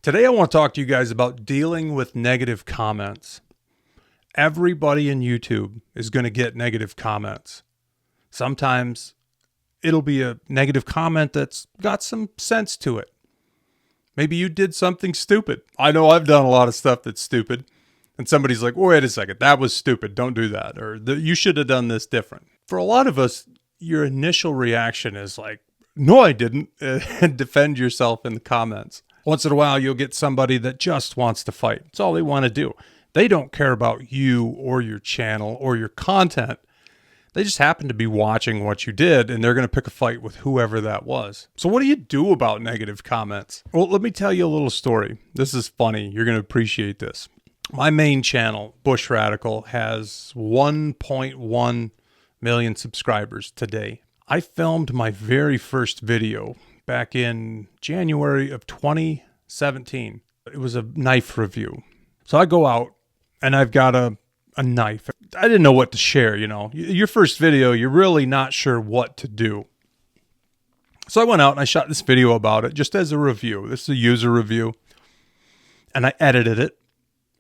Today I want to talk to you guys about dealing with negative comments. Everybody in YouTube is going to get negative comments. Sometimes it'll be a negative comment that's got some sense to it. Maybe you did something stupid. I know I've done a lot of stuff that's stupid. And somebody's like, wait a second, that was stupid. Don't do that. Or you should have done this different. For a lot of us, your initial reaction is like, no, I didn't. And defend yourself in the comments. Once in a while, you'll get somebody that just wants to fight. That's all they want to do. They don't care about you or your channel or your content. They just happen to be watching what you did, and they're going to pick a fight with whoever that was. So what do you do about negative comments? Well, let me tell you a little story. This is funny. You're going to appreciate this. My main channel, Bush Radical, has 1.1 million subscribers today. I filmed my very first video back in January of 2017. It was a knife review. So I go out and I've got a knife. I didn't know what to share, you know. Your first video, you're really not sure what to do. So I went out and I shot this video about it just as a review. This is a user review. And I edited it.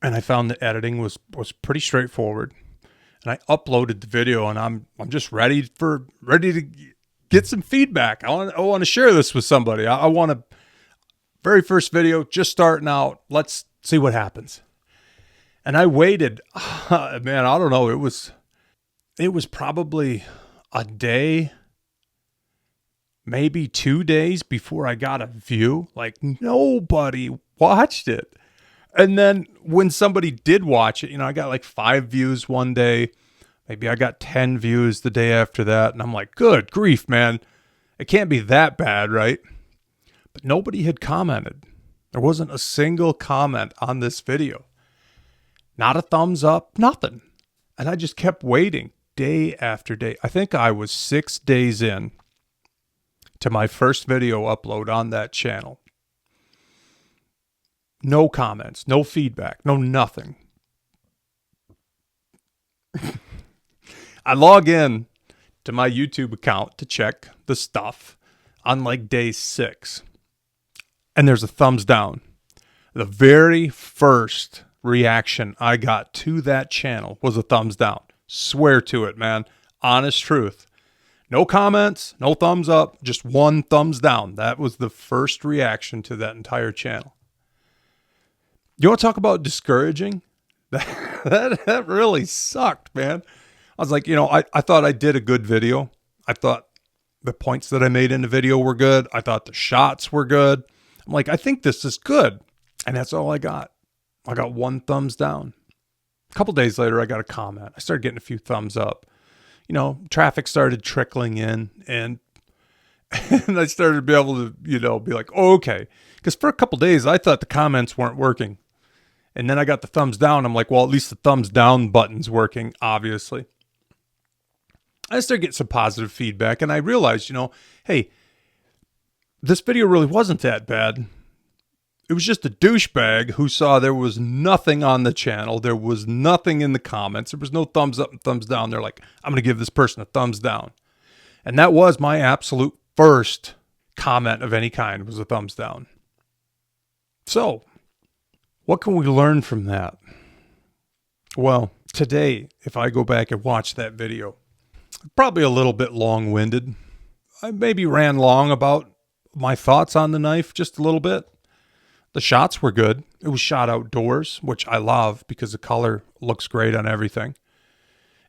And I found the editing was pretty straightforward. And I uploaded the video, and I'm just ready to get some feedback. I want to share this with somebody. I want to, very first video, just starting out. Let's see what happens. And I waited, man, I don't know. It was probably a day, maybe 2 days before I got a view. Like nobody watched it. And then when somebody did watch it, you know, I got like 5 views one day. Maybe I got 10 views the day after that. And I'm like, good grief, man. It can't be that bad, right? But nobody had commented. There wasn't a single comment on this video. Not a thumbs up, nothing. And I just kept waiting day after day. I think I was 6 days in to my first video upload on that channel. No comments, no feedback, no nothing. I log in to my YouTube account to check the stuff on like day 6. And there's a thumbs down. The very first reaction I got to that channel was a thumbs down. Swear to it, man. Honest truth. No comments, no thumbs up, just one thumbs down. That was the first reaction to that entire channel. You want to talk about discouraging? That really sucked, man. I was like, you know, I thought I did a good video. I thought the points that I made in the video were good. I thought the shots were good. I'm like, I think this is good. And that's all I got. I got one thumbs down. A couple days later, I got a comment. I started getting a few thumbs up. You know, traffic started trickling in, and I started to be able to, you know, be like, oh, okay. Because for a couple days, I thought the comments weren't working. And then I got the thumbs down. I'm like, well, at least the thumbs down button's working, obviously. I started getting some positive feedback, and I realized, you know, hey, this video really wasn't that bad. It was just a douchebag who saw there was nothing on the channel. There was nothing in the comments. There was no thumbs up and thumbs down. They're like, I'm going to give this person a thumbs down. And that was my absolute first comment of any kind, was a thumbs down. So, what can we learn from that? Well, today, if I go back and watch that video, probably a little bit long-winded. I maybe ran long about my thoughts on the knife just a little bit. The shots were good. It was shot outdoors, which I love because the color looks great on everything.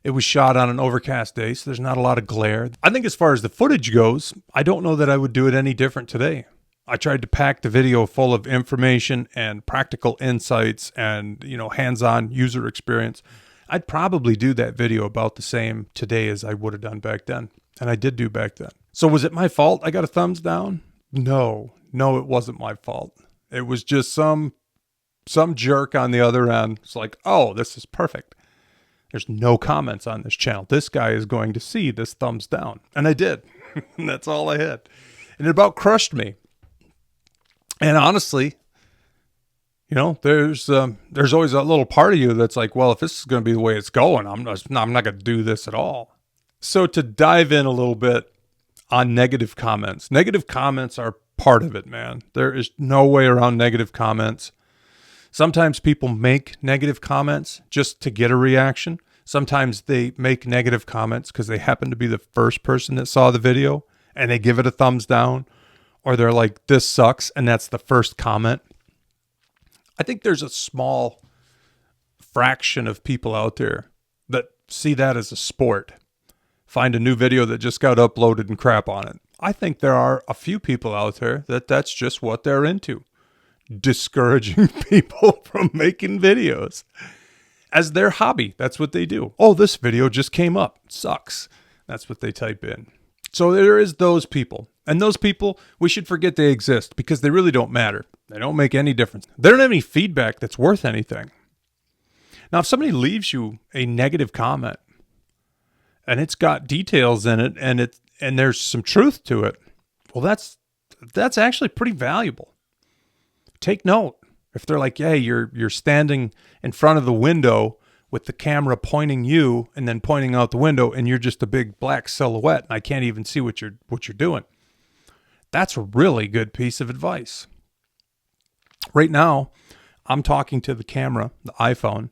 It was shot on an overcast day, so there's not a lot of glare. I think as far as the footage goes, I don't know that I would do it any different today. I tried to pack the video full of information and practical insights and, you know, hands-on user experience. I'd probably do that video about the same today as I would have done back then. And I did do back then. So was it my fault I got a thumbs down? No, it wasn't my fault. It was just some jerk on the other end. It's like, oh, this is perfect. There's no comments on this channel. This guy is going to see this thumbs down. And I did. And that's all I had. And it about crushed me. And honestly, you know, there's always a little part of you that's like, well, if this is going to be the way it's going, I'm not going to do this at all. So to dive in a little bit on negative comments. Negative comments are part of it, man. There is no way around negative comments. Sometimes people make negative comments just to get a reaction. Sometimes they make negative comments because they happen to be the first person that saw the video and they give it a thumbs down, or they're like, this sucks, and that's the first comment. I think there's a small fraction of people out there that see that as a sport. Find a new video that just got uploaded and crap on it. I think there are a few people out there that that's just what they're into. Discouraging people from making videos as their hobby. That's what they do. Oh, this video just came up. Sucks. That's what they type in. So there is those people. And those people, we should forget they exist because they really don't matter. They don't make any difference. They don't have any feedback that's worth anything. Now, if somebody leaves you a negative comment and it's got details in it and there's some truth to it, well, that's actually pretty valuable. Take note. If they're like, hey, you're standing in front of the window with the camera pointing you and then pointing out the window, and you're just a big black silhouette, and I can't even see what you're doing. That's a really good piece of advice. Right now, I'm talking to the camera, the iPhone,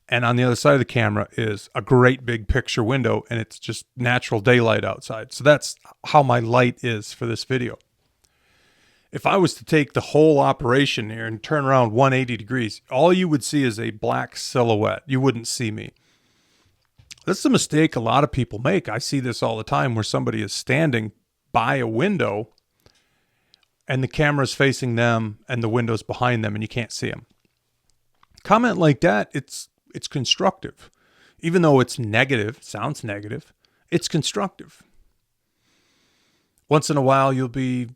and on the other side of the camera is a great big picture window, and it's just natural daylight outside. So that's how my light is for this video. If I was to take the whole operation here and turn around 180 degrees, all you would see is a black silhouette. You wouldn't see me. That's the mistake a lot of people make. I see this all the time where somebody is standing by a window and the camera's facing them and the window's behind them and you can't see them. Comment like that, it's constructive. Even though it's negative, sounds negative, it's constructive. Once in a while, you'll be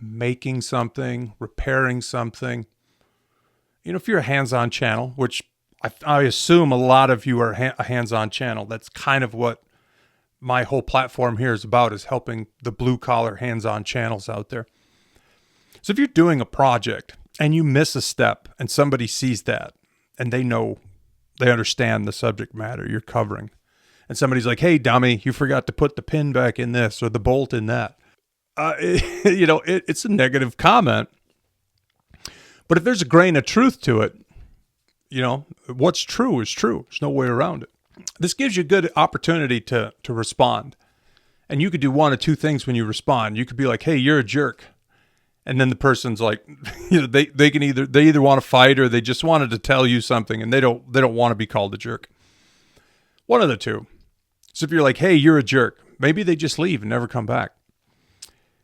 making something, repairing something. You know, if you're a hands-on channel, which I assume a lot of you are a hands-on channel, that's kind of what my whole platform here is about, is helping the blue-collar hands-on channels out there. So if you're doing a project and you miss a step and somebody sees that and they understand the subject matter you're covering, and somebody's like, hey, dummy, you forgot to put the pin back in this or the bolt in that. It's a negative comment. But if there's a grain of truth to it, what's true is true. There's no way around it. This gives you a good opportunity to respond. And you could do one of two things when you respond. You could be like, hey, you're a jerk. And then the person's like, they either want to fight or they just wanted to tell you something and they don't want to be called a jerk. One of the two. So if you're like, hey, you're a jerk, maybe they just leave and never come back.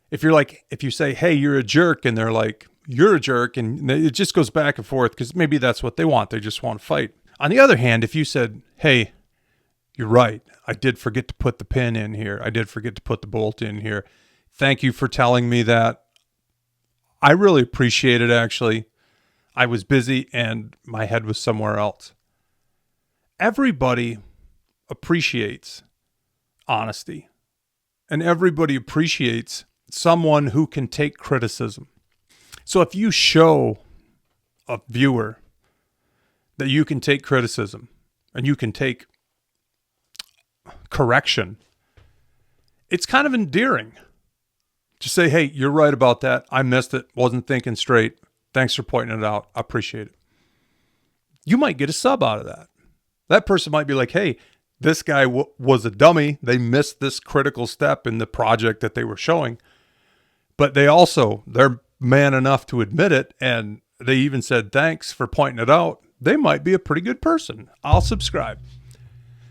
If you say, hey, you're a jerk, and they're like, you're a jerk, and it just goes back and forth because maybe that's what they want. They just want to fight. On the other hand, if you said, hey, you're right, I did forget to put the pin in here. I did forget to put the bolt in here. Thank you for telling me that. I really appreciate it, actually. I was busy and my head was somewhere else. Everybody appreciates honesty, and everybody appreciates someone who can take criticism. So if you show a viewer that you can take criticism and you can take correction, it's kind of endearing to say, hey, you're right about that. I missed it. Wasn't thinking straight. Thanks for pointing it out. I appreciate it. You might get a sub out of that. That person might be like, hey, this guy was a dummy. They missed this critical step in the project that they were showing. But they're man enough to admit it, and they even said thanks for pointing it out. They might be a pretty good person. I'll subscribe.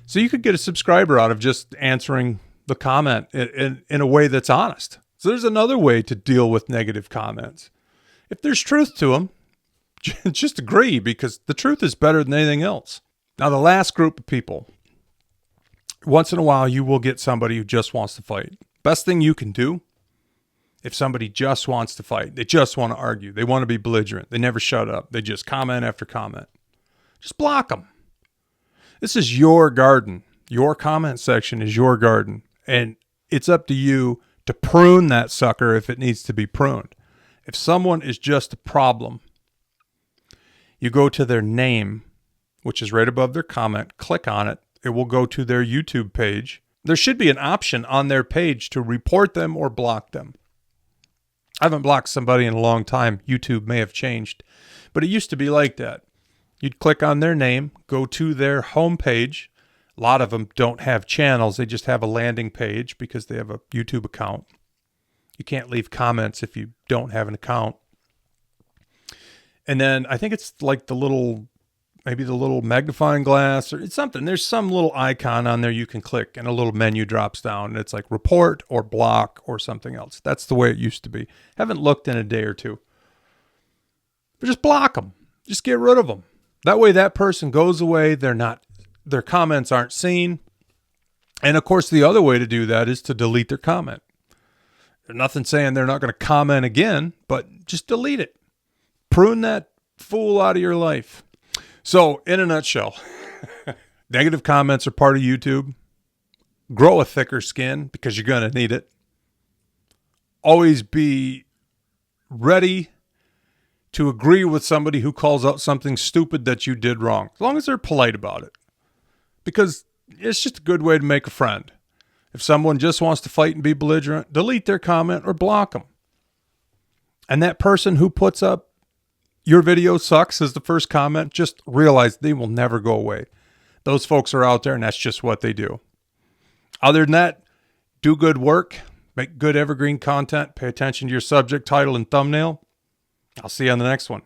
So you could get a subscriber out of just answering the comment in a way that's honest. So there's another way to deal with negative comments. If there's truth to them, just agree, because the truth is better than anything else. Now, the last group of people, once in a while, you will get somebody who just wants to fight. Best thing you can do, if somebody just wants to fight, they just want to argue, they want to be belligerent, they never shut up, they just comment after comment, just block them. This is your garden. Your comment section is your garden, and it's up to you to prune that sucker if it needs to be pruned. If someone is just a problem, you go to their name, which is right above their comment, click on it. It will go to their YouTube page. There should be an option on their page to report them or block them. I haven't blocked somebody in a long time. YouTube may have changed, but it used to be like that. You'd click on their name, go to their homepage. A lot of them don't have channels. They just have a landing page because they have a YouTube account. You can't leave comments if you don't have an account. And then I think it's like maybe the little magnifying glass or it's something. There's some little icon on there you can click and a little menu drops down and it's like report or block or something else. That's the way it used to be. Haven't looked in a day or two. But just block them. Just get rid of them. That way that person goes away. Their comments aren't seen. And of course, the other way to do that is to delete their comment. There's nothing saying they're not going to comment again, but just delete it. Prune that fool out of your life. So, in a nutshell, negative comments are part of YouTube. Grow a thicker skin because you're going to need it. Always be ready to agree with somebody who calls out something stupid that you did wrong, as long as they're polite about it. Because it's just a good way to make a friend. If someone just wants to fight and be belligerent, delete their comment or block them. And that person who puts up your video sucks as the first comment, just realize they will never go away. Those folks are out there and that's just what they do. Other than that, do good work, make good evergreen content, pay attention to your subject, title, and thumbnail. I'll see you on the next one.